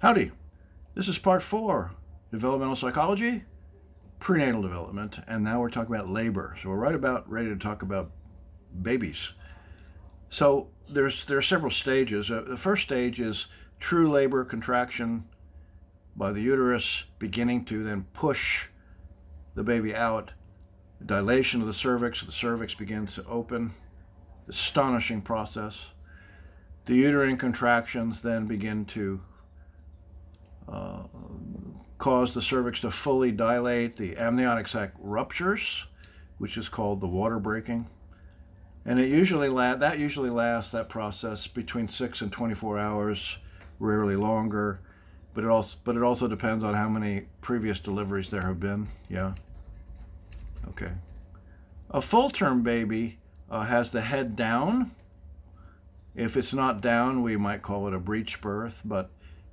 Howdy, this is part 4, Developmental Psychology, Prenatal Development, and now we're talking about labor. So we're right about ready to talk about babies. So there are several stages. The first stage is true labor, contraction by the uterus beginning to then push the baby out, dilation of the cervix begins to open, astonishing process. The uterine contractions then begin to cause the cervix to fully dilate. The amniotic sac ruptures, which is called the water breaking, and it usually lasts that process between 6 and 24 hours, rarely longer. But it also depends on how many previous deliveries there have been. Yeah. Okay. A full-term baby has the head down. If it's not down, we might call it a breech birth, but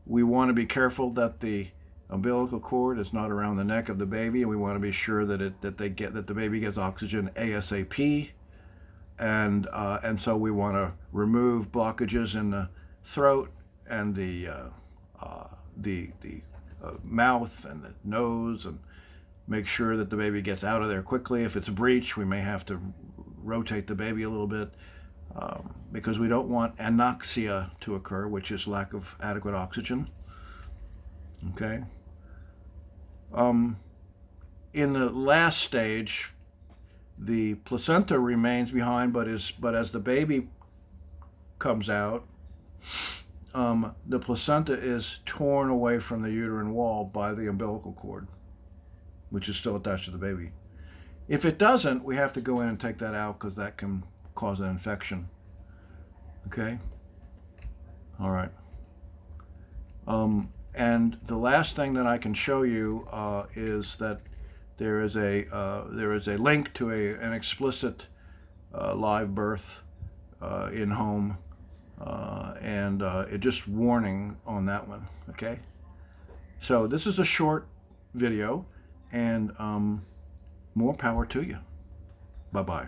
we want to be careful that the umbilical cord is not around the neck of the baby, and we want to be sure that the baby gets oxygen ASAP, and so we want to remove blockages in the throat and the mouth and the nose, and make sure that the baby gets out of there quickly. If it's a breech, we may have to rotate the baby a little bit, because we don't want anoxia to occur, which is lack of adequate oxygen. Okay. In the last stage, the placenta remains behind, but as the baby comes out, the placenta is torn away from the uterine wall by the umbilical cord, which is still attached to the baby. If it doesn't, we have to go in and take that out, because that can cause an infection. Okay? All right. And the last thing that I can show you is that there is a link to an explicit live birth in home, and it just warning on that one. Okay? So this is a short video, and more power to you. Bye-bye.